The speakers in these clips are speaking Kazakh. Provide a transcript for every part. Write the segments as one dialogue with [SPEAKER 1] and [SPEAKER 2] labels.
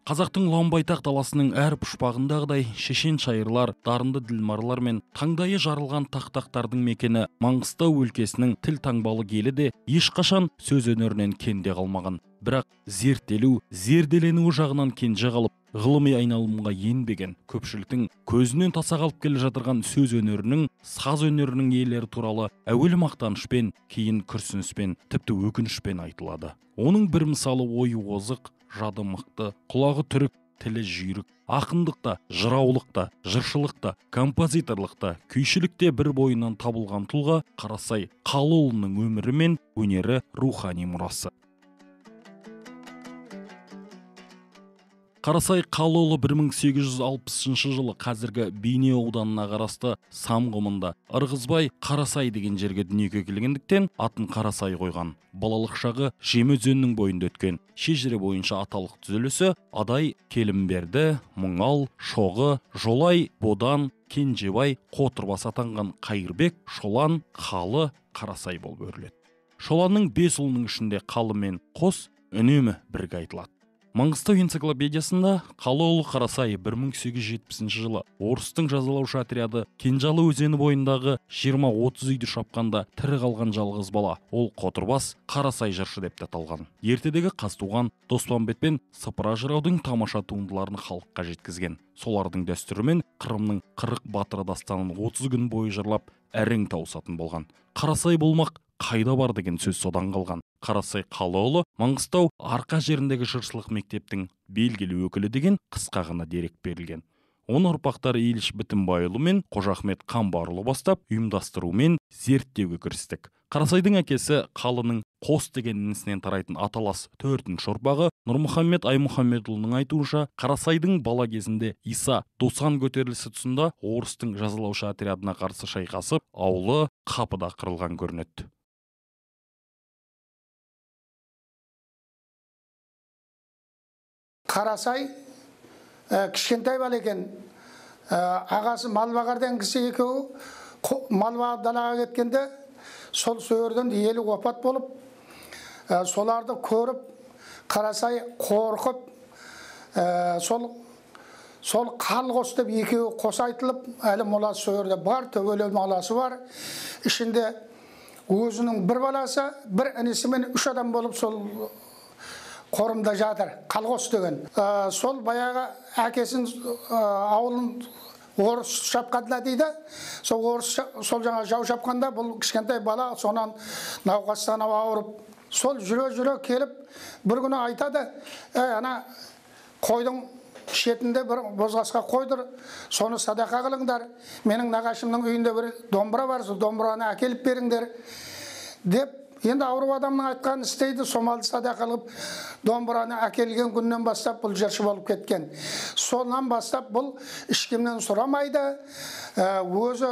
[SPEAKER 1] Қазақтың ұлан-байтақ даласының әр пұшпағындағыдай шешен шайырлар, дарынды ділмарлар мен таңдайы жарылған тақтақтардың мекені Маңғыстау өлкесінің тіл таңбалы елі де ешқашан сөз өнерінен кенде қалмаған. Бірақ зерттелу, зерделенуі жағынан кенже қалып, ғылыми айналымға енбеген көпшіліктің көзінен таса қалып келе жатырған сөз өнерінің, саз өнерінің иелері туралы әуелі мақтанышпен, кейін күрсініспен, тіпті өкінішпен айтылады. Оның бір мысалы ойы озық, жады мықты, құлағы түрік, тілі жүйрік, ақындықта, жыраулықта, жыршылықта, композиторлықта, күйшілікте бір бойынан табылған тұлға Қарасай Қалыұлының өмірі мен өнері рухани мұрасы. Қарасай Қалыұлы 1860 жылы қазіргі Бейнеу ауданына қарасты Самғұмында Ырғызбай Қарасай деген жерге дүниеге келгендіктен атын Қарасай қойған. Балалық шағы Жем өзенінің бойында өткен. Шежіре бойынша аталық түзілісі Адай, Келімберді, Мұңал, Шоғы, Жолай, Бодан, Кенжебай, Қотырбас атанған Қайырбек, Шолан, Қалы, Қарасай болып өріледі. Шоланның 5 ұлының ішінде Қалы мен Қос үнемі бірге айтылады. Маңғыстау энциклопедиясында Қалыұлы Қарасай 1870 жылы орыстың жазалаушы отряды Кенжалы өзені бойындағы 20-30 үйді шапқанда тірі қалған жалғыз бала, ол Қотырбас Қарасай жыршы деп аталған. Ертедегі Қазтуған, Доспанбет пен Сыпыра жыраудың тамаша туындыларын халыққа жеткізген. Солардың дәстүрімен Қырымның 40 батыры дастанын 30 күн бойы жырлап әрең тауысатын болған. Қарасай болмақ қайда бар деген сөз содан қалған. Қарасай Қалыұлы Маңғыстау Арқа жеріндегі жыршылық мектептің белгілі өкілі деген қысқа ғана дерек берілген. Оның ұрпақтары Ильич Бітімбайұлы мен Қожа Ахмет Қамбарұлы бастап ұйымдастырумен зерттеуге кірістік. Қарасайдың әкесі Қалының Қос деген інісінен тарайтын аталас 4-ші ұрпағы Нұрмұхаммед Аймұхаммедұлының айтуынша, Қарасайдың бала кезінде Иса Досан көтерілісі тұсында орыстың жазалаушы отрядына қарсы шайқасып, аулы Қапыда қырылған көрінеді.
[SPEAKER 2] Қарасай кішкентай бала екен, ағасы мал бағардан кісі екеуі мал бағып далаға кеткенде сол сөйерден елі опат болып, соларды көріп, Қарасай қорқып, сол Қалғос деп екеуі қоса айтылып, әлі моласы сөйерде бар, төгелі моласы бар. Ішінде өзінің бір баласы, бір інісі мен 3 адам болып сол қорымда жатыр, Қалғос деген. Сол баяғы әкесін ауылын орыс шапқанда дейді. Сол орыс сол жаңа жау шапқанда бұл кішкентай бала сонан науқастанып ауырып, сол жүре келіп бір күні айтады, ана қойдың шетінде бір бозғасқа қойдыр, соны садақа қылыңдар. Менің нағашымның үйінде бір домбыра бар, сол домбыраны әкеліп беріңдер деп. Енді ауру адамның айтқанын істейді, сомалды садақа қылып, домбыраны әкелген күннен бастап бұл жыршы болып кеткен. Сонан бастап бұл ешкімнен сұрамайды, өзі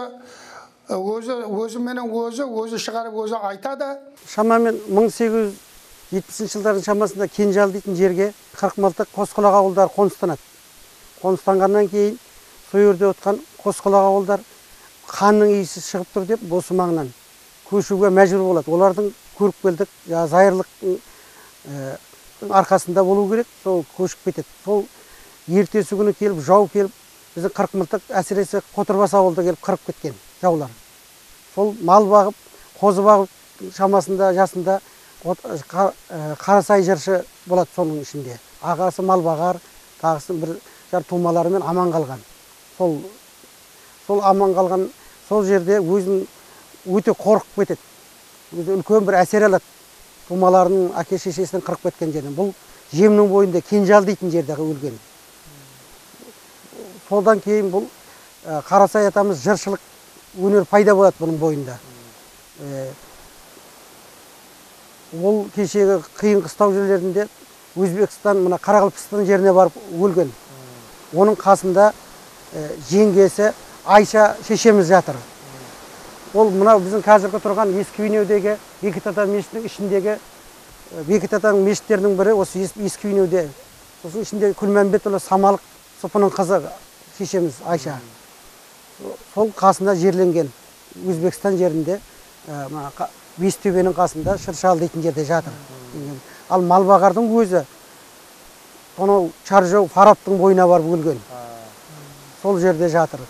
[SPEAKER 2] шығарып өзі айтады.
[SPEAKER 3] Шамамен 1870 жылдардың шамасында Кенжалы дейтін жерге 40 мылтық Қосқұлақ ауылдары қоныстанады. Қоныстанғаннан кейін сол жерде отқан Қосқұлақ ауылдар қанның иісі шығып тұр деп осы маңнан көшуге мәжбүр болады. Олардың көріп келдік, зайырлықтың арқасында болу керек, сол көшіп кетеді. Сол ертесі күні келіп, жау келіп, біздің 40 мылтық әсіресе Қотырбас ауылда келіп қырып кеткен жаулар. Сол мал бағып, қозы бағып шамасында жасында Қарасай жыршы болады соның ішінде. Ағасы мал бағар, тағысы бір жар тумаларымен аман қалған. Сол аман қалған сол жерде өзін өте қорқып кетеді. Үлкен бір әсер алады. Тумаларының әке шешесінің қырып кеткен жерінен. Бұл Жемнің бойында Кенжалы дейтін жерде өлген. Солдан кейін бұл Қарасай атамыз жыршылық өнер пайда болады бұның бойында. Ол кешегі қиын қыстау жерлерінде Өзбекстан, мына Қарақалпақстан жеріне барып өлген. Оның қасында жеңгесі Айша шешеміз жатыр. Ол мынау біздің қазіргі тұрған Ескі Бейнеудегі Бекет-Ата мешітінің ішіндегі Бекет Атаның мешіттерінің бірі осы Ескі Бейнеуде. Сосын ішінде Күлмәмбетұлы Самалық Сұпының қызы шешеміз Айша. Сол қасында жерленген Өзбекстан жерінде, Бестөбенің қасында Шыршалы дейтін жерде жатыр. Ал Малбағардың өзі Анау Чаржау Фараттың бойына барып өлген. Сол жерде жатыр.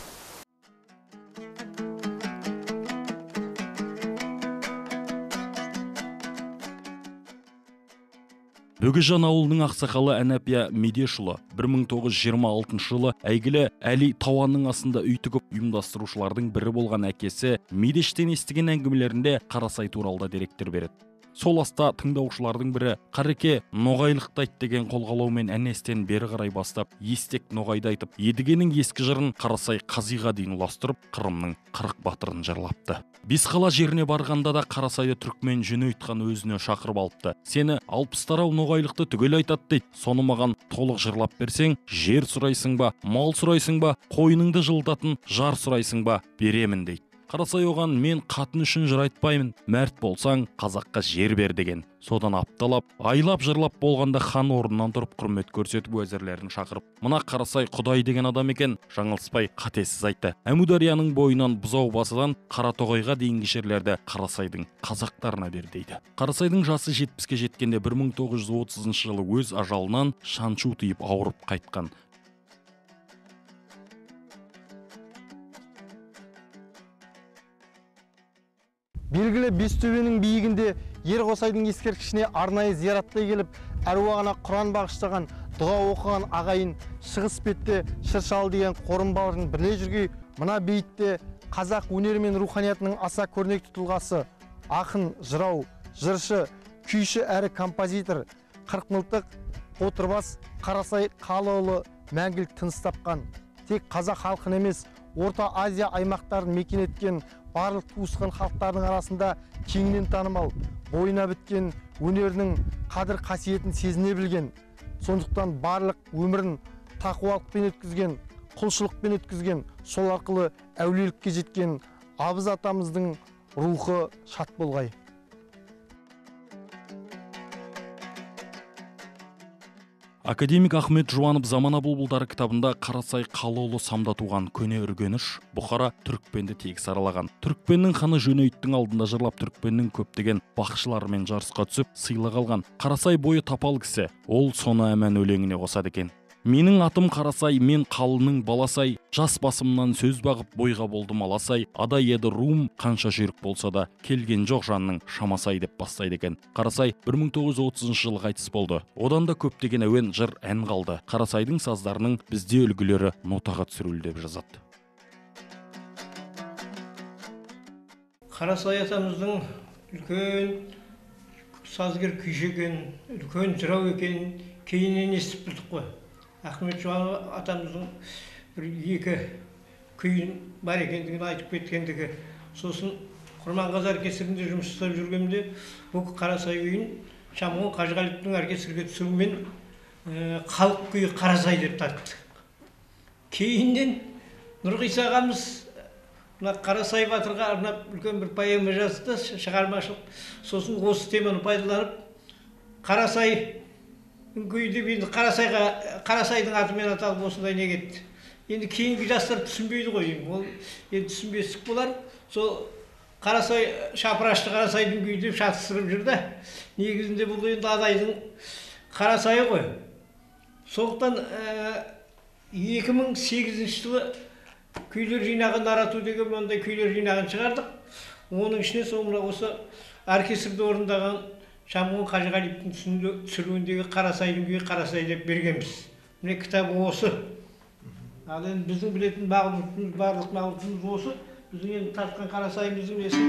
[SPEAKER 1] Бөгежан ауылының ақсақалы Әнапия Медешұлы 1926 жылы әйгілі Әли Тауанның астында үй тігіп ұйымдастырушылардың бірі болған әкесі Медештен естіген әңгімелерінде Қарасай туралы деректер береді. Сол аста тыңдаушылардың бірі Қареке ноғайлықты айт деген қолғалаумен әнестен бері қарай бастап естек ноғайды айтып, едігенің ескі жырын Қарасай қазиға дейін ұластырып, Қырымның 40 батырын жырлапты. Бесқала жеріне барғанда да Қарасайды түрікмен Жөнөйтхан өзіне шақырып алыпты. Сені 60 тарау ноғайлықты түгел айтады дейді. Соны маған толық жырлап берсең, жер сұрайсың ба, мал сұрайсың ба, қойныңды жылдатын жар сұрайсың ба, беремін дейді. Қарасай оған мен қатын үшін жыр айтпаймын, мәрт болсаң қазаққа жер бер деген. Содан апталап, айлап жырлап болғанда хан орнынан тұрып құрмет көрсетіп уәзірлерін шақырып, мына Қарасай Құдай деген адам екен, жаңылыспай қатесіз айтты. Әмударияның бойынан бұзау басыдан Қаратоғайға дейінгі жерлерді Қарасайдың қазақтарына бер дейді. Қарасайдың жасы 70-ке жеткенде 1930 жылы өз ажалынан шаншу тиіп ауырып қайтқан.
[SPEAKER 4] Белгілі Бестөбенің биігінде Ерқосайдың ескерткішіне арнайы зияраттай келіп, әруағына Құран бағыштаған, дұға оқыған ағайын шығыс бетте Шыршалы деген қорымбалардың бірле жүргей мына бейітте қазақ өнері мен руханиятының аса көрнекті тұлғасы, ақын, жырау, жыршы, күйші әрі композитор, қырықмылтық Отырбас Қарасай Қалыұлы мәңгілік тыныс тапқан. Тек қазақ халқын емес, Орта Азия аймақтарын мекен еткен барлық туысқан халықтардың арасында кеңінен танымал, бойына біткен өнерінің қадір қасиетін сезіне білген. Сондықтан барлық өмірін тақуалықпен өткізген, құлшылықпен өткізген, сол арқылы әулиелікке жеткен Абыз атамыздың рухы шат болғай.
[SPEAKER 1] Академик Ахмет Жуанов «Замана бұлбұлдары» кітабында Қарасай Қалыұлы самда туған көне үргеніш, Бұхара Түрікпенді тегіс аралаған. Түрікпеннің ханы Жөнөйттің алдында жырлап Түрікпеннің көптеген бақшыларымен жарысқа түсіп, сыйлық алған. Қарасай бойы тапал кісі, ол соны әмән өлеңіне қосады екен. Менің атым Қарасай, мен қалының баласай, жас басымнан сөз бағып бойға болдым аласай, адай еді руым қанша жүйрік болса да, келген жоқ жанның шамасай деп бастайды екен. Қарасай 1930 жылы қайтыс болды. Одан да көптеген әуен, жыр, ән қалды. Қарасайдың саздарының бізде үлгілері нотаға түсірілді деп жазады.
[SPEAKER 5] Қарасай атамыздың үлкен сазгер күйші екен, үлкен жырау екен, кейіннен естіп білдік қой. Ахмет Жуанов атамыздың бір-екі күйін бар екендігін айтып кеткендігі. Сосын Құрманғазы оркестрінде жұмыс жасап жүргенде бұл Қарасай күйін Шамғон Қажығалиевтің оркестрге түсірумен халық күйі Қарасай деп тарттық. Кейіннен Нұрғиса ағамыз Қарасай батырға арнап үлкен бір поэма жазды, шығармашылық. Сосын осы теманы пайдаланып Қарасай күйді енді Қарасайдың атымен аталып осындай не кетті. Енді кейінгі жастар түсінбейді ғой, ол енді түсінбестік болар. Сол Қарасай шапырашты Қарасайдың күйді деп шатыстырып жүрді. Негізінде бұл енді адайдың Қарасайы ғой. Сондықтан 2008 жылы күйлер жинағын нарату деген ондай күйлер жинағын шығардық. Оның ішіне соңында осы оркестрде орындаған Шамғон Қажығалиевтің түсіруіндегі Қарасайдың күйі Қарасай деп бергенбіз. Міне кітабы осы. Ал енді біздің білетін барлық мағлұматымыз осы. Біздің енді тартқан Қарасайымыздың несі.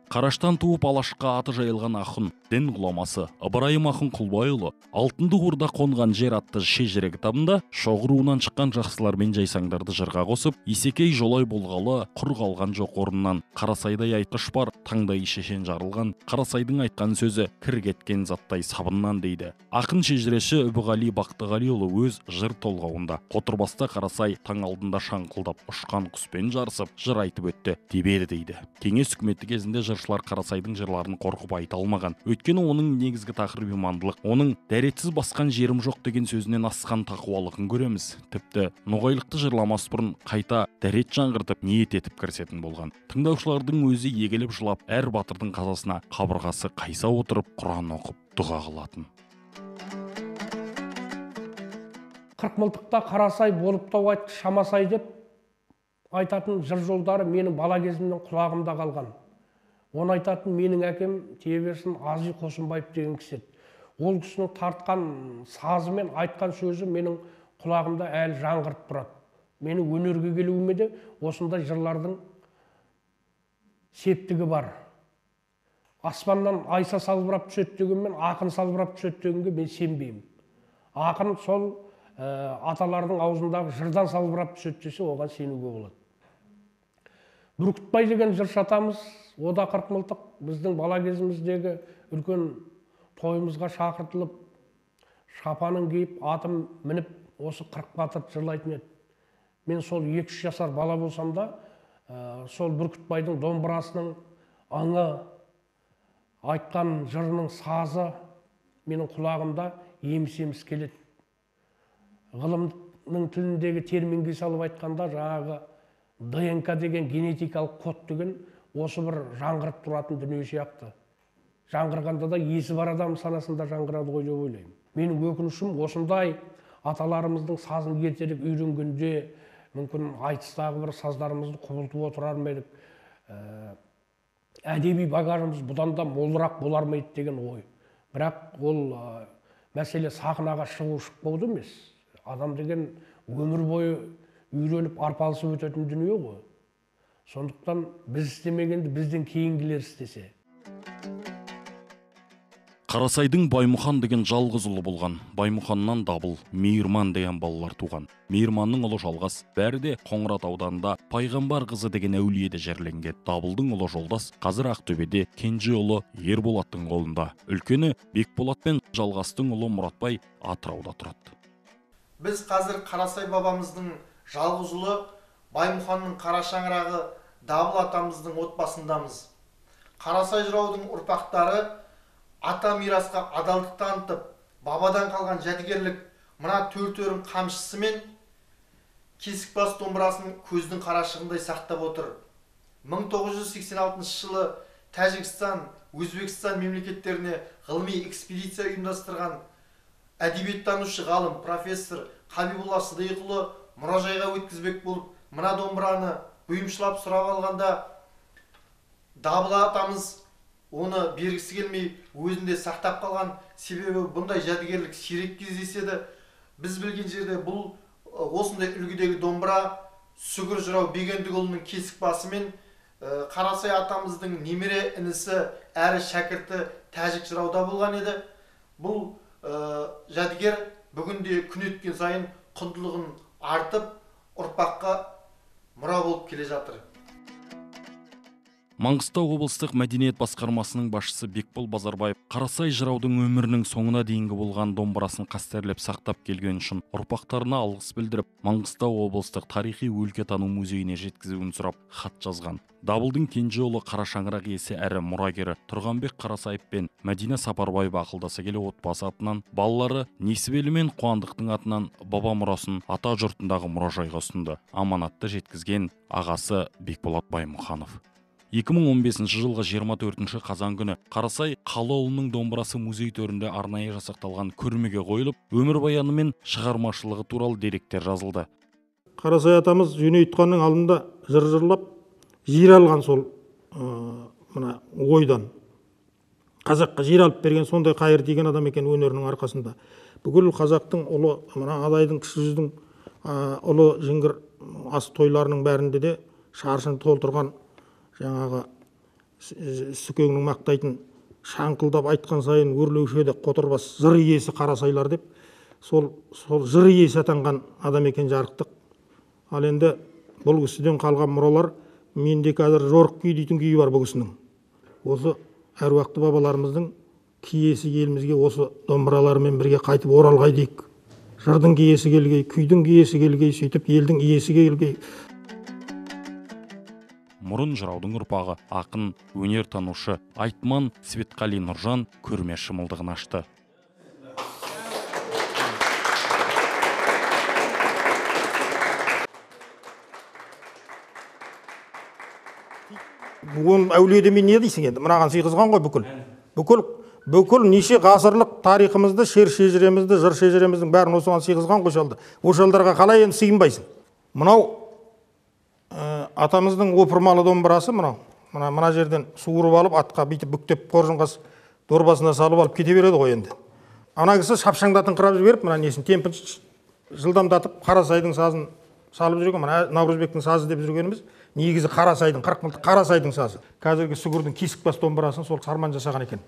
[SPEAKER 1] Қараштан туып Алашқа аты жайылған ақын, дін ғұламасы Ыбырайым ақын Құлбайұлы «Алтынды қорда қонған жер» атты шежіре кітабында шоғы руынан шыққан жақсылар мен жайсаңдарды жырға қосып, Исекей жолай болғалы құр қалған жоқ орнынан, Қарасайдай айтқыш бар, таңдай шешен жарылған, Қарасайдың айтқан сөзі кір кеткен заттай сабыннан дейді. Ақын шежіреші Үбіғали Бақтығалиұлы өз жыр толғауында Қотырбаста Қарасай таң алдында шаңқылдап ұшқан құспен жарысып жыр айтып өтті деп еді дейді. Кеңес үкіметі кезінде жыршылар Қарасайдың жырларын қорқып айта алмаған. Өйткені оның негізгі тақырыбы имандылық, оның дәретсіз басқан жерім жоқ деген сөзінен асқан тақуалығын көреміз. Тіпті ноғайлықты жырламас бұрын қайта дәрет жаңғыртып ниет етіп кірісетін болған. Тыңдаушылардың өзі егеліп жылап, әр батырдың қазасына қабырғасы қайса отырып Құран оқып дұға қылатын.
[SPEAKER 6] Қырықмылтықта Қарасай болып тау айтты Шамасай деп айтатын жыр жолдары менің бала кезімнен құлағымда қалған. Оны айтатын менің әкем Теберсін Ази Қосынбаев деген кісі еді. Ол кісінің тартқан сазы мен айтқан сөзі менің құлағымда әлі жаңғырып тұрады. Менің өнерге келуіме де осындай жырлардың септігі бар. Аспаннан айса салбырап түседі дегенмен, ақын салбырап түседі дегенге мен сенбеймін. Ақын сол аталардың аузындағы жырдан салбырап түседі десе, оған сенуге болады. Бүркітбай деген жыршы атамыз, о да Қырықмылтық, біздің бала кезіміздегі үлкен тойымызға шақыртылып, шапанын киіп, атын мініп, осы қырық батырды жырлайтын еді. Мен сол 2-3 жасар бала болсам да, сол Бүркітбайдың домбырасының аңы, айтқан жырының сазы менің құлағымда еміс-еміс келеді. Ғылымның тіліндегі терминге салып айтқанда, жаңағы ДНК деген генетикалық код деген осы бір жаңғырып тұратын дүние сияқты. Жаңғырғанда да есі бар адам санасында жаңғырады ғой деп ойлаймын. Менің өкінішім осындай аталарымыздың сазын ертерек үйренгенде мүмкін айтыстағы бір саздарымызды құбылтып отырар ма едік. Әдеби багажымыз бұдан да молырақ болар ма еді деген ой. Бірақ ол мәселе сахнаға шығу шықпауды емес. Адам деген өмір бойы үйреніп арпалысып өтетін дүние ғой. Сондықтан біз істемегенді бізден кейінгілер істесе.
[SPEAKER 1] Қарасайдың Баймұхан деген жалғыз ұлы болған. Баймұханнан Дабыл, Мейірман деген балалар туған. Мейірманның ұлы Жалғас, бәрі де Қоңырат ауданында Пайғамбар қызы деген әулиеде жерленген. Дабылдың ұлы Жолдас қазір Ақтөбеде, кенже ұлы Ерболаттың қолында. Үлкені Бекболат пен Жалғастың ұлы Мұратбай Атырауда тұрады.
[SPEAKER 4] Біз қазір Қарасай бабамыздың жалғыз ұлы Баймұханның қара шаңырағы Дабыл атамыздың отбасындамыз. Қарасай жыраудың ұрпақтары ата мирасқа адалдық танытып, бабадан қалған жәдігерлік мына төртөрім қамшысы мен кесік бас домбырасын көздің қарашығындай сақтап отыр. 1986 жылы Тәжікстан, Өзбекстан мемлекеттеріне ғылыми экспедиция ұйымдастырған әдебиеттанушы ғалым профессор Қабиболла Сыдиықұлы мұражайға өткізбек болып, мына домбыраны бұйымшылап сұрап алғанда, Дабыл атамыз оны бергісі келмей өзінде сақтап қалған. Себебі бұндай жәдігерлік сирек кездеседі. Біз білген жерде бұл осындай үлгідегі домбыра Сүгір жырау Бегендікұлының кесік басымен Қарасай атамыздың немере інісі әрі шәкірті Тәжік жырауда болған еді. Бұл жәдігер бүгінде күн өткен сайын құндылығын артып, ұрпаққа мұра болып келе жатыр.
[SPEAKER 1] Маңғыстау облыстық мәдениет басқармасының басшысы Бекбол Базарбаев Қарасай жыраудың өмірінің соңына дейінгі болған домбырасын қастерлеп сақтап келген үшін ұрпақтарына алғыс білдіріп, Маңғыстау облыстық тарихи өлкетану музейіне жеткізуін сұрап хат жазған. Дабылдың кенже ұлы қара шаңырақ иесі әрі мұрагері Тұрғанбек Қарасаев пен Мәдина Сапарбаева ақылдаса келе отбасы атынан, балалары Несібелі мен Қуандықтың атынан баба мұрасын ата жұртындағы мұражайға ұсынды. Аманатты жеткізген ағасы Бекболат Баймұханов. 2015 жылғы 24 қазан күні Қарасай қалауының домбырасы музей төрінде арнайы жасақталған көрмеге қойылып, өмірбаяны мен шығармашылығы туралы деректер жазылды.
[SPEAKER 7] Қарасай атамыз Жөнейтқанның алдында жыр жырлап, жер алған сол мына ойдан. Қазаққа жер алып берген сондай қайыр деген адам екен өнерінің арқасында. Бүкіл қазақтың ұлы, мына Адайдың, Кіші жүздің ұлы жыңғыр ас тойларының бәрінде де шаршыны толтырған жаңағы Сүкеңнің мақтайтын шаңқылдап айтқан сайын өрлеуші еді қотырбас жыр иесі Қарасайлар деп, сол жыр иесі атанған адам екен жарықтық. Ал енді бұл кісіден қалған мұралар, менде қазір жорық күй дейтін күйі бар бұл кісінің. Осы әруақты бабаларымыздың киесі елімізге осы домбыраларымен бірге қайтып оралғай дейік. Жырдың киесі келгей, күйдің киесі келгей, сөйтіп елдің иесі келгей.
[SPEAKER 1] Мұрын жыраудың ұрпағы ақын, өнертанушы Айтман Светқали Нұржан көрме шымылдығын ашты.
[SPEAKER 7] Бүгін әулиеде мен не дейсің енді? Мынаған сыйғызған ғой бүкіл неше ғасырлық тарихымызды, шер шежіремізді, жыр шежіреміздің бәрін осыған сыйғызған ғой шалды. О шалдарға қалай енді сыйынбайсың? Мынау атамыздың опырмалы домбырасы, мына жерден суырып алып, атқа бүйтіп бүктеп қоржынға дорбасына салып алып кете береді ғой енді. Ана кісі шапшаңдатыңқырап жіберіп, мына несін темпін жылдамдатып, Қарасайдың сазын салып жүрген, мына Наурызбектің сазы деп жүргеніміз, негізі Қарасайдың, 40 мылтық Қарасайдың сазы. Қазіргі сүгірдің кесік бас домбырасын сол Сарман жасаған екен.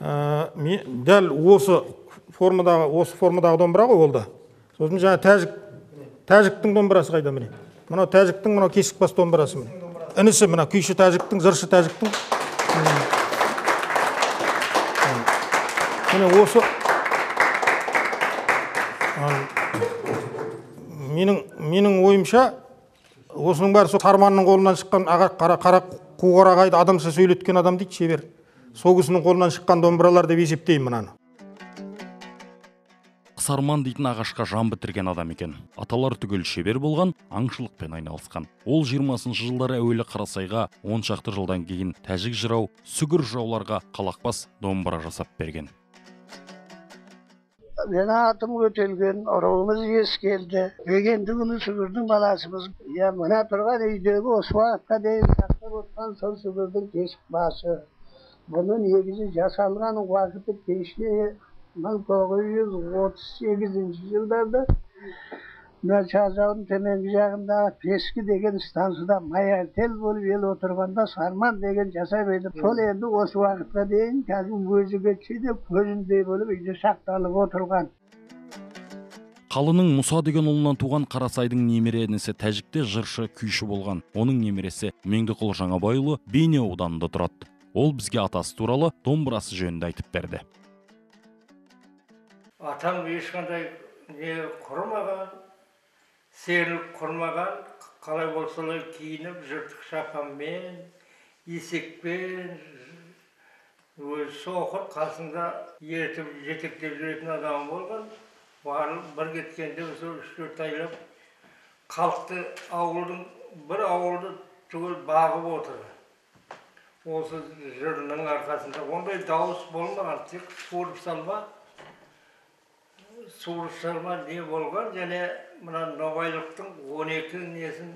[SPEAKER 7] Дәл осы формадағы домбыра ғой ол да. Сосын жаңа тәжіктің домбырасы қайда міне. Мынау тәжіктің, мынау кесік бас домбырасы міне. Інісі мына күйші тәжіктің, жыршы тәжіктің. Міне осы менің ойымша осының бәрі сол Сарманның қолынан шыққан қара қуғарағайды адамша сөйлеткен адам дейді шебер. Сол кісінің қолынан шыққан домбыралар деп есептеймін мынаны.
[SPEAKER 1] Сарман дейтін ағашқа жан бітірген адам екен. Аталар түгел шебер болған, аңшылықпен айналысқан. Ол 20-шы жылдары әуелі Қарасайға 10 шақты жылдан кейін тәжік жырау, сүгір жырауларға қалақпас домбыра жасап берген.
[SPEAKER 8] Мен атым өтелген, ұрауымыз ескелді. Егенді күні сүгірдің баласымыз. Мына тұрған үйдегі осы уақытқа дейін сақтап отқан сол сүгірдің кесік басы. Бұның негізі жасалған уақыты кешіне 1938 жылдарда мына Шажауын төменгі жағындағы Пескі деген станцияда маятел болып ел отырғанда Сарман деген жасап еді. Сол енді осы уақытқа дейін кәдімгі өзі кетсе де көзіндей болып үйде сақталып отырған.
[SPEAKER 1] Қалының Мұса деген ұлынан туған Қарасайдың немере інісі тәжікте жыршы күйші болған. Оның немересі Меңдіқұл Жаңабайұлы Бейнеу ауданында тұрады. Ол бізге атасы туралы домбырасы жөнінде айтып берді.
[SPEAKER 5] Атам ешқандай не құрмаған, серілік құрмаған, қалай болсалай киініп, жыртық шапанмен, есекпен, өзі соқыр қасында ертіп жетектеп жүретін адам болған. Бір кеткенде сол 3-4 айлап қалықты бір ауылды түгел бағып отырды. Осы жырының арқасында ондай дауыс болмаған, тек суырып салма не болған, және мына ноғайлықтың 12 несін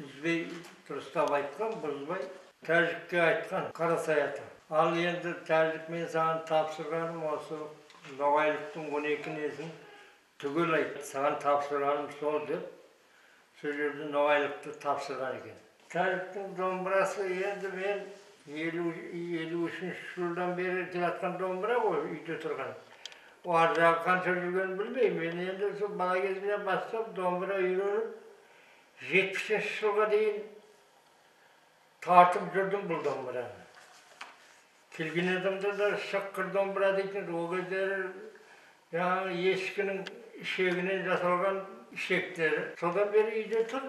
[SPEAKER 5] үзбей дұрыстап айтқан, бұзбай тәжікке айтқан Қарасай ата. Ал енді тәжік мен саған тапсырғаным осы ноғайлықтың 12 несін түгел айт, саған тапсырғаным сол деп, сол жерде ноғайлықты тапсырған екен. Тәжіктің домбырасы енді мен 53 жылдан бері келатқан домбыра ғой үйде тұрған. Аржағы қанша жүргенін білмеймін. Мен енді сол бала кезімнен бастап домбыра үйреніп, 70 жылға дейін тартып жүрдім бұл домбыраны. Келген адамдар да шыққыр домбыра дейтін, ол кездері ешкінің ішегінен жасалған ішектері. Содан бері үйде тұр.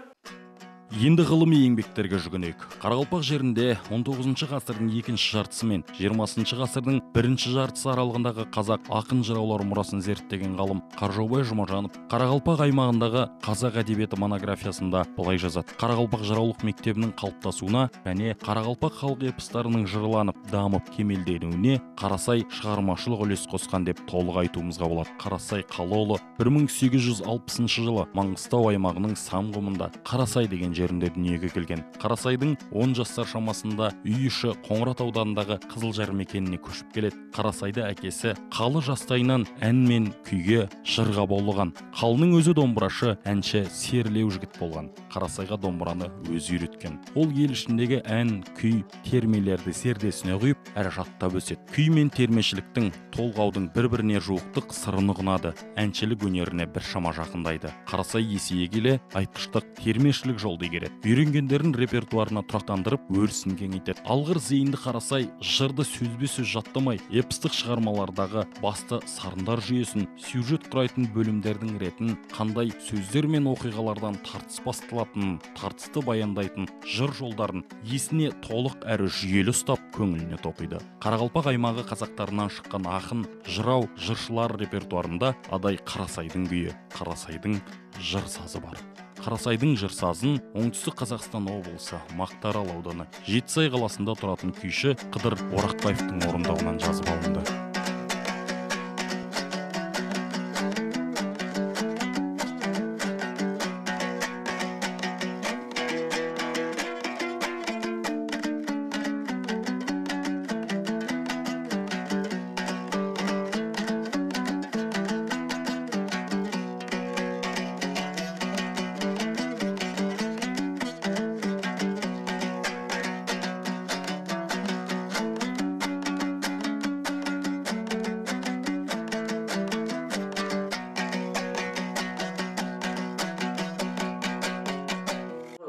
[SPEAKER 1] Енді ғылыми еңбектерге жүгінейік. Қарақалпақ жерінде 19 ғасырдың 2-ші жартысы мен 20 ғасырдың 1-ші жартысы аралығындағы қазақ ақын жыраулар мұрасын зерттеген ғалым Қаржаубай Жұмажанов Қарақалпақ аймағындағы қазақ әдебиеті монографиясында былай жазады. Қарақалпақ жыраулық мектебінің қалыптасуына және Қарақалпақ халық эпостарының жырланып, дамып, кемелденуіне Қарасай шығармашылық үлес қосқан деп толық айтуымызға болады. Қарасай Қалаұлы 1860 жылы Маңғыстау аймағының Самғұмында Қарасай деген жерінде дүниеге келген. Қарасайдың 10 жастар шамасында үй іші Қоңырат ауданындағы Қызылжар мекеніне көшіп келеді. Қарасайды әкесі Қалы жастайынан ән мен күйге, жырға баулыған. Қалының өзі домбырашы, әнші, серілеу жігіт болған. Қарасайға домбыраны өзі үйреткен. Ол ел ішіндегі ән, күй, термелерді зердесіне құйып, әрі жаттап өседі. Күй мен термешіліктің, толғаудың бір-біріне жуықтық сырын ұғынады, әншілік өнеріне біршама жақындайды. Қарасай есейе келе айтқыштық, термешілік жолды игереді. Үйренгендерін репертуарына тұрақтандырып, өрісін кеңейтеді. Алғыр зейінді Қарасай жырды сөзбе-сөз жаттамай, эпостық шығармалардағы басты сарындар жүйесін, сюжет құрайтын бөлімдердің ретін, қандай сөздер мен оқиғалардан тартыс басталатынын, тартысты баяндайтын жыр жолдарын есіне толық әрі жүйелі ұстап, көңіліне тоқиды. Қарақалпақ аймағы қазақтарынан шыққан ақын, жырау, жыршылар репертуарында адай Қарасайдың күйі, Қарасайдың жыр сазы бар. Қарасайдың жыр сазын оңтүстік Қазақстан облысы Мақтаарал ауданы Жетісай қаласында тұратын күйші Қыдыр Орақбаевтың орындауынан жазып алынды.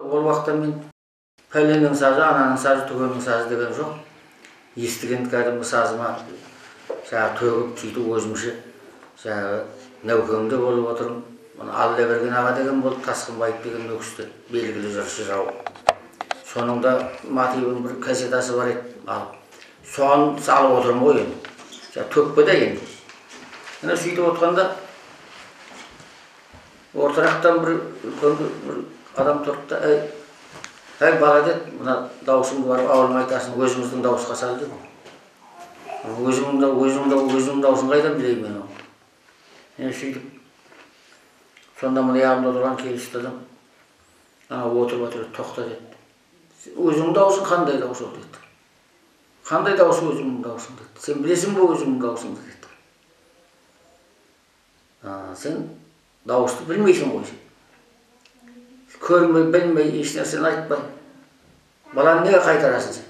[SPEAKER 9] Ол уақытта мен пәленің сазы, ананың сазы, түгеннің сазы деген жоқ. Естіген кәдімгі сазыма төгіп сөйтіп өзімше нәукемде болып отырмын. Алла берген аға деген болды, Тасқынбаев деген өкісті, белгілі жыршы жырау. Соның да мотивінің бір кассетасы бар еді. Соған салып отырмын ғой енді. Төкпе де енді. Сөйтіп отқанда ортырақтан бір адам тұрып та, әй бала деді, мына дауысыңды барып ауылыңа айтасың, өзіміздің дауысқа сал деді. Өзімнің дауысын қайдан білеймін мен. Сөйтіп, сонда мұны яғымда тұрған келісті адам, отырып тоқта деді. Өзіңнің дауысың қандай дауыс ол деді. Қандай дауыс өзіңнің даусың деді. Сен білесің бе өзіңнің даусыңды деді. Сен дауысты білмейсің ғой. Көрмей, білмей, ешнәрсені айтпай. Баланы неге қайтарасың сен?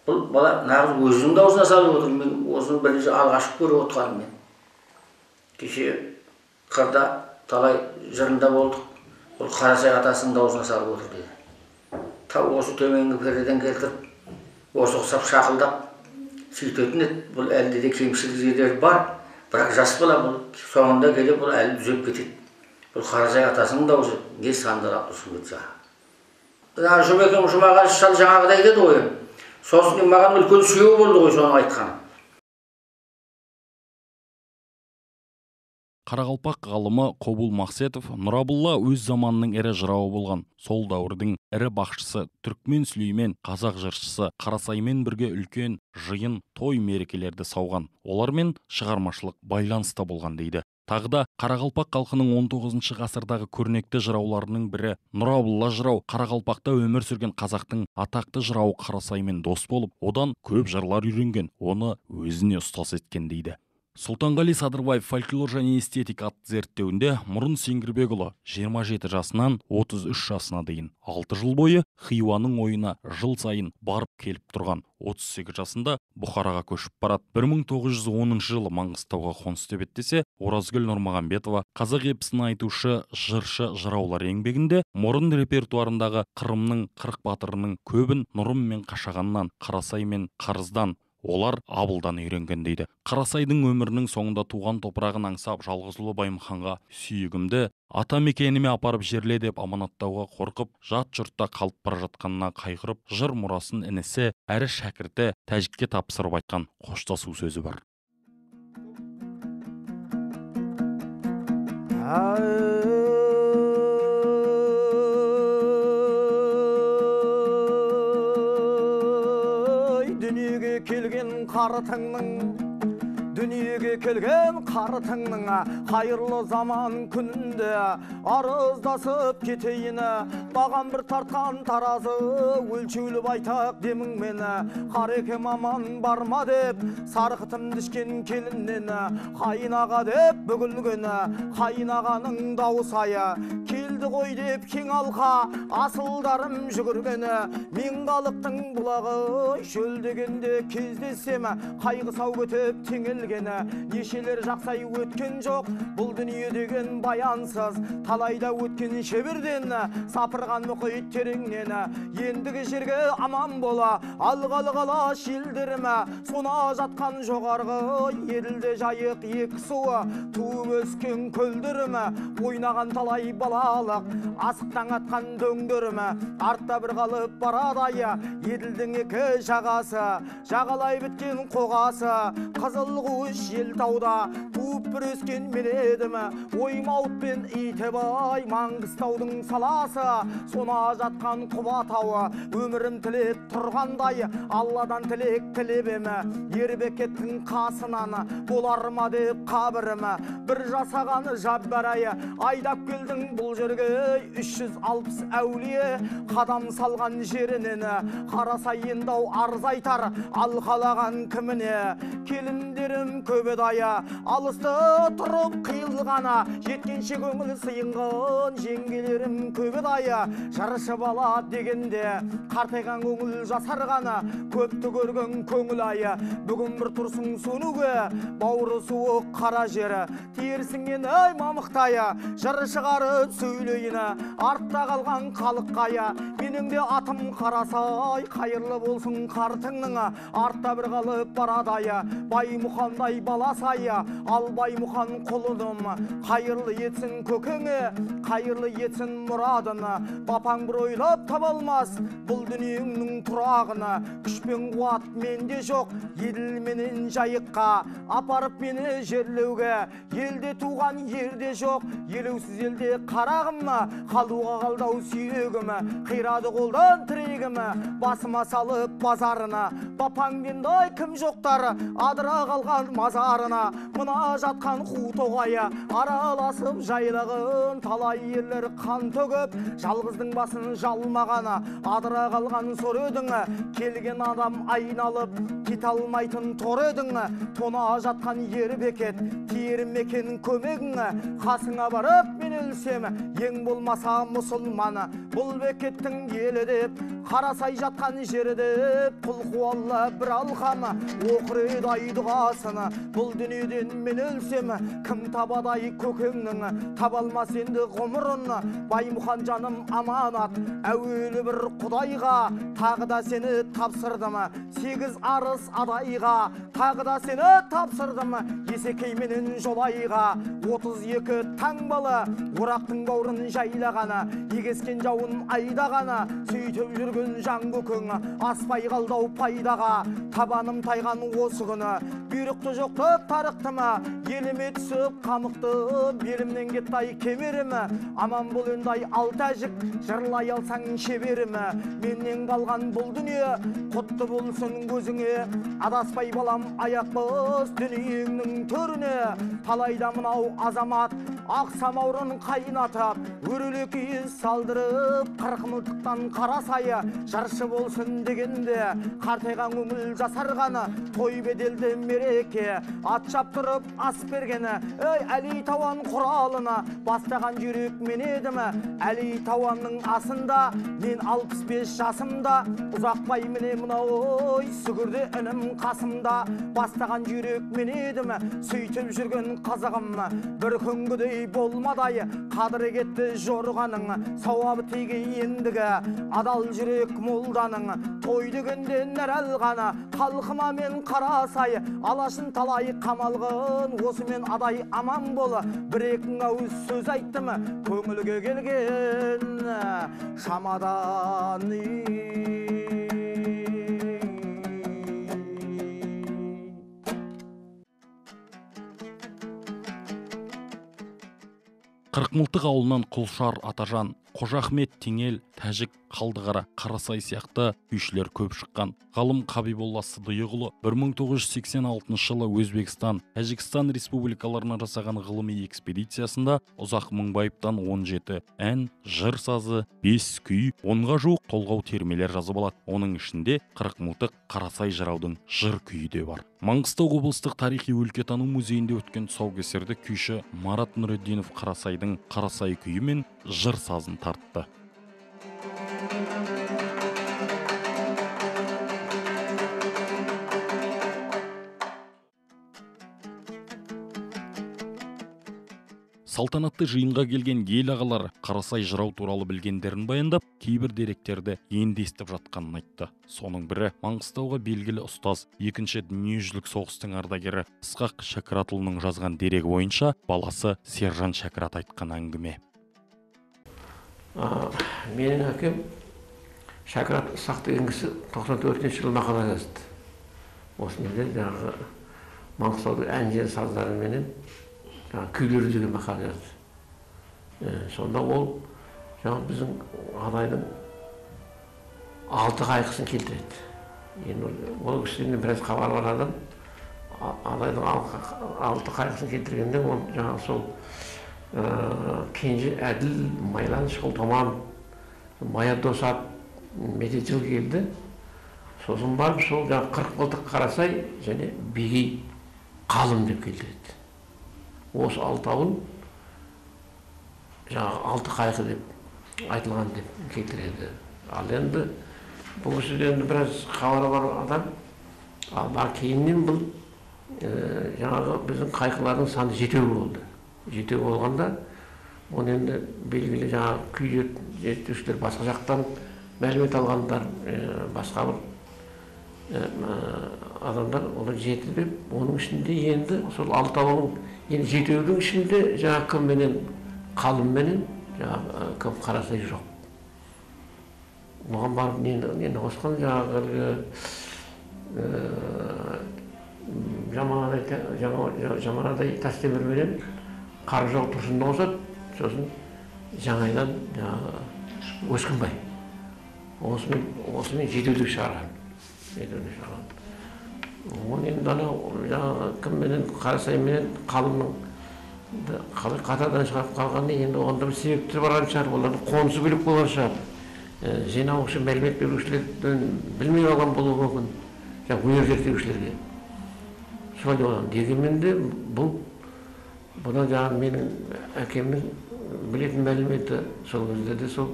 [SPEAKER 9] Бұл бала нағыз өзінің даусына салып отыр. Мен осыны бірінші алғашқы көріп отқаным мен. Кеше қырда талай жырында болдық. Бұл Қарасай атасының даусына салып отыр деді. Тау осы төменгі пердеден келтіріп, осы ұқсап шақылдап сөйтетін еді. Бұл әлде де кемшілік жерлері бар, бірақ жас бала бұл. Соңында келіп бұл әлі түзеп кетеді. Бұл Қарасай атасының дауысы не сандырап тұрсын деді жаңа. Жұмекең Жұмағали шал жаңағыдай деді ғой. Сосын маған үлкен сүйеу болды ғой соны айтқаны.
[SPEAKER 1] Қарақалпақ ғалымы Қобул Мақсетов Нұрабылла өз заманының ірі жырауы болған. Сол дәуірдің ірі бақшысы Түркмен Сүлеймен қазақ жыршысы Қарасаймен бірге үлкен жиын, той мерекелерді сауған. Олармен шығармашылық байланыста болған дейді. Тағы да Қарақалпақ халқының 19 ғасырдағы көрнекті жырауларының бірі Нұрабылла жырау Қарақалпақта өмір сүрген қазақтың атақты жырауы Қарасаймен дос болып, одан көп жырлар үйренген, оны өзіне ұстаз еткен дейді. Сұлтанғали Садырбаев фольклор және эстетика атты зерттеуінде Мұрын Сеңгірбекұлы 27 жасынан 33 жасына дейін 6 жыл бойы Хиуаның ойына жыл сайын барып келіп тұрған. 38 жасында Бұхараға көшіп барады. 1910 жылы Маңғыстауға қоныс тебеттесе, Оразгүл Нұрмағамбетова қазақ эпосын айтушы, жыршы, жыраулар еңбегінде Мұрын репертуарындағы Қырымның 40 батырының көбін Нұрым мен Қашағаннан, Қарасай мен Қарыздан, олар Абылдан үйренген дейді. Қарасайдың өмірінің соңында туған топырағын аңсап жалғызұлы Баймұханға сүйегімді ата мекеніме апарып жерле деп аманаттауға қорқып, жат жұртта қалып бара жатқанына қайғырып, жыр мұрасын інісі әрі шәкірті Тәжікке тапсырып айтқан қоштасу сөзі бар.
[SPEAKER 10] Дүниеге келген қарытыңның қайырлы заман күнінде арыздасып кетейін, маған бір тартқан таразы өлшеуліп айтақ демің мені. Қарекем аман барма деп сарқытым дішкен келіннен, қайын аға деп бүгілген қайын ағаның дауыс айы келді келді ғой деп кең алқа асылдарым жүгіргені мен халықтың бұлағы шөл дегенде кездесем қайғы сау көтеп теңелгені нешелер жақсай өткен жоқ бұл дүние деген баянсыз талайда өткен шеберден сапырған мұхит тереңнен ендігі жерге аман бола алғалы қалаш елдеріме сона жатқан жоғарғы еділде жайық екі суы туып өскен көлдеріме ойнаған талай балалық асықтан атқан дөңдеріме артта бір қалып барады еділдің екі жағасы жағалай біткен қоғасы қызыл қуыш елтауда туып бір өскен мен едім оймауыт пен итебай маңғыстаудың саласы сона жатқан құба тауы өмірім тілеп тұрғандай алладан тілек тілеп ем ербекеттің қасынан болар ма деп қабірім бір жасаған жаббарайы айдап келдің бұл жерге 360 әулие қадам салған жерінен қарасай ендау арыз айтар ал қалаған кіміне келіндерім көбедайы алысты тұрып қиылғана жеткенше көңіл сыйынған жеңгелерім көбедайы жаршы бала дегенде қартайған көңіл жасарғаны көпті көрген көңіл айы бүгін бір тұрсың сөнуге бауыры суық қара жері терісіңнен ай мамықтайы жыр шығарып сөйлейіні артта қалған халық қайы менің де атым қарасай қайырлы болсын қартыңның артта бір қалып барадайы Баймұхандай баласайы ал Баймұхан құлыным қайырлы етсін көкеңе қайырлы етсін мұрадыны бапаң бір ойлап таба алмас бұл дүниеңнің тұрағына күш пен қуат менде жоқ еділ менен жайыққа апарып мені жерлеуге елде туған ерде жоқ елеусіз елде қарағым қалуға қалдау сүйегім қирады қолдан тірегім басыма салып базарына бапаңдендай кім жоқтар адыра қалған мазарына мына жатқан қу тоғайы араласып жайлағын талай ерлер қан төгіп жалғыздың басын жалмағаны адыра қалған сор едің келген адам айналып кете алмайтын тор едің тона жатқан ер бекет тиер мекен көмегің қасыңа барып мен өлсем ең болмаса мұсылманы бұл бекеттің елі деп қарасай жатқан жері деп құл қуалла бір алқаны оқырдай дұғасыны бұл дүниеден мен өлсем кім табадай көкеңнің таба алмас енді ғұмырын Баймұхан жаным аманат әуелі бір құдайға тағы да сені тапсырдым 8 арыс адайға тағы да сені тапсырдым есекей менен жолайға 32 таңбалы орақтың бауырын жайлағаны егескен жауын айдағаны сөйтіп жүрген жан көкің аспай қалдау пайдаға табаным тайған осы күні бұйрықты жоқтып тарықтым еліме түсіп қамықты белімнен кеттай кемерім аман бол өндай ал тәжік жырлай алсаң шеберім менен қалған бұл дүние құтты болсын көзіңе адаспай балам аяқ бас дүниеңнің төріне талайда мынау азамат ақ самаурын қайнатып өрелі киіз салдырып қырқмылтықтан қарасайы жаршы болсын дегенде қартайған көңіл жасарғаны той беделді мереке ат шаптырып ас бергені ей әли тауан құралына бастаған жүрек мен едім әли тауанның асында мен 65 жасымда ұзақбай міне мынау сүгірді інім қасымда бастаған жүрек мен едім сөйтіп жүрген қазағым бір күнгідей болмадай қадірі кетті жорғаның сауабы тиге ендігі адал жүрек молданың той дегенде нәр алғаны халқыма мен қарасай алашын талай қамалғын осымен адай аман бол бір-екі ауыз сөз айттым көңілге келген шамадан
[SPEAKER 1] Қырықмылтық ауылынан Құлшар Атажан, Қожа Ахмет Теңел, Тәжік Қалдықара, Қарасай сияқты күйшілер көп шыққан. Ғалым Қабиболла Сыдиықұлы 1986 жылы Өзбекстан, Тәжікстан республикаларына жасаған ғылыми экспедициясында Ұзақ Мыңбаевтан 17 ән, жыр сазы, 5 күй, 10-ға жуық толғау термелер жазып алады. Оның ішінде 40 мылтық Қарасай жыраудың жыр күйі де бар. Маңғыстау облыстық тарихи өлкетану музейінде өткен тұсаукесерде күйші Марат Нұриддинов Қарасайдың Қарасай күйі мен жыр сазын тартты. Салтанатты жиынға келген ел ағалары Қарасай жырау туралы білгендерін баяндап, кейбір деректерді енді естіп жатқанын айтты. Соның бірі Маңғыстауға белгілі ұстаз, екінші дүниежүзілік соғыстың ардагері Ысқақ Шәкіратұлының жазған дерегі бойынша баласы Сержан Шәкірат айтқан әңгіме.
[SPEAKER 11] Менің әкем Шәкірат Ысқақ деген кісі 94 жылы мақала жазды. Осымен жаңағы Маңғыстаудың әнжен саздарыменен күйлері деген мақала жазды. Сонда ол біздің Адайдың 6 қайқысын келтіреді. Ол кісіден біраз хабар бар адам. Адайдың 6 қайқысын келтіргенде ол сол Кенже Әділ, Майлан Шолтаман, Мая Досат, Медетжіл келді. Сосын барып сол 40 мылтық Қарасай және Бегей Қалым деп келтіреді. Осы алтауын 6 қайқы деп айтылған деп келтіреді. Ал енді бұл кісіден біраз хабары бар адам. Ал кейіннен бұл біздің қайқылардың саны 7 болды. 7 болғанда оны енді белгілі күй зерттеушілер басқа жақтан мәлімет алғандар, басқа бір адамдар оны 7 деп, оның ішінде енді сол 6-ның енді 7-дің ішінде кім менен Қалым менен кім Қарасай жоқ. Оған барып нені қосқан Жаманадай Тастемір менен Қаражол Тұрсынды қосады, сосын жаңайдан Өскінбай. Осымен 7-ді шығарған. Оны енді кім менен Қарасай менен Қалымның қатардан шығарып қалғаны енді оғанда бір себептер барған шығар, олардың қонысы бөлек болған шығар. Жинаушы, мәлімет берушілерден білмей алған болуы мүмкін, өнер зерттеушілерге. Солай оған. Дегенмен де бұдан менің әкемнің білетін мәліметі сол кезде де сол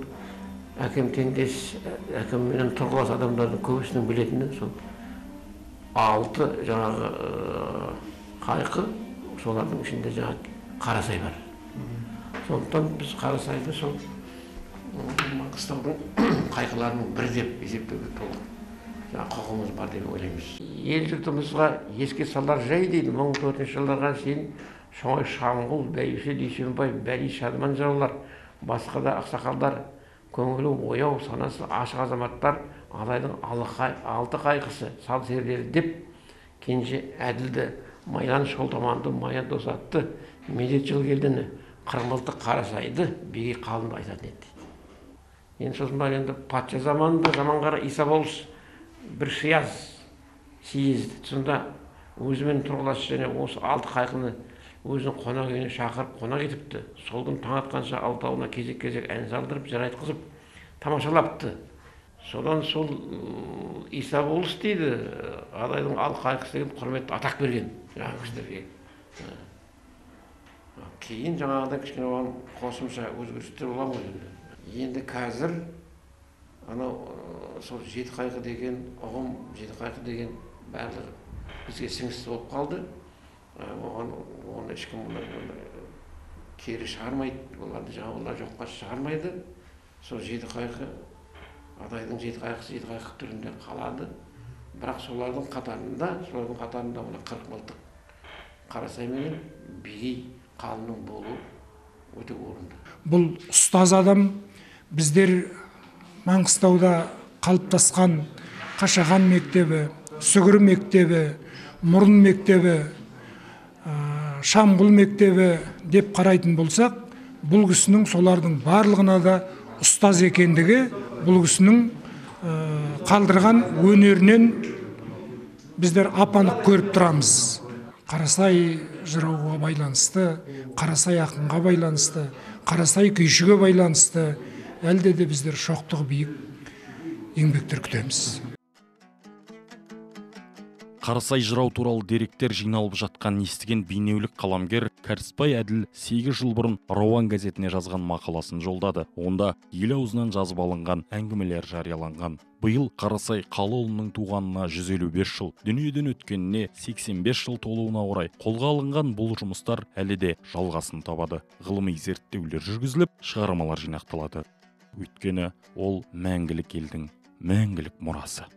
[SPEAKER 11] әкем теңдес, әкемменен тұрғылас адамдардың көбісінің білетіні сол 6 қайқы, солардың ішінде Қарасай бар. Сондықтан біз Қарасайды сол Маңғыстаудың қайқыларының бірі деп есептеуге толық құқығымыз бар деп ойлаймыз. Ел жұртымызға еске салар жай дейді, 1400 жылдарға шейін Шоңай Шамғұл, Бәйбіше Дүйсенбай, Бәли Шадман жыраулар, басқа да ақсақалдар, көңілі ояу, санасы ашық азаматтар Адайдың 6 қайқысы, сал серілері деп Кенже Әділді, Майлан Шолтаманды, Мая Досатты, Медетжіл келдіні, 40 мылтық Қарасайды, Бегей Қалымды айтатын еді. Енді сосын бар енді патша заманында заманғара Иса болыс бір сияз съезді. Сонда өзімен тұрғылас және осы 6 қайқыны өзінің қонақ үйіне шақырып қонақ етіпті. Сол күн таң атқанша алтауына кезек-кезек ән салдырып, жыр айтқызып тамашалапты. Содан сол Иса болыс дейді, Адайдың 6 қайқысы деген құрметті атақ берген жаңағы кісілерге. Кейін жаңағыдан кішкене оған қосымша өзгерістер бола ма енді. Енді қазір сол 7 қайқы деген ұғым, 7 қайқы деген барлығы бізге сіңісті болып қалды. Оны ешкім кері шығармайды, олар жоққа шығармайды. Сол 7 қайқы, Адайдың 7 қайқысы 7 қайқы түрінде қалады. Бірақ солардың қатарында 40 мылтық Қарасай менен Бегей Қалымның болуы өте орынды.
[SPEAKER 12] Бұл ұстаз адам біздер Маңғыстауда қалыптасқан Қашаған мектебі, Сүгір мектебі, Мұрын мектебі, Шамғұл мектебі деп қарайтын болсақ, бұл кісінің солардың барлығына да ұстаз екендігі бұл кісінің қалдырған өнерінен біздер апанып көріп тұрамыз. Қарасай жырауға байланысты, Қарасай ақынға байланысты, Қарасай күйшіге байланысты әлде де біздер шоқтығы биік еңбектер күтеміз.
[SPEAKER 1] Қарасай жырау туралы деректер жиналып жатқан естіген бейнеулік қаламгер Кәрісбай Әділ 8 жыл бұрын Рауан газетіне жазған мақаласын жолдады. Онда ел аузынан жазып алынған әңгімелер жарияланған. Биыл Қарасай Қалыұлының туғанына 155 жыл, дүниеден өткеніне 85 жыл толуына орай қолға алынған бұл жұмыстар әлі де жалғасын табады. Ғылыми зерттеулер жүргізіліп, шығармалар жинақталады. Өйткені ол мәңгілік елдің мәңгілік мұрасы.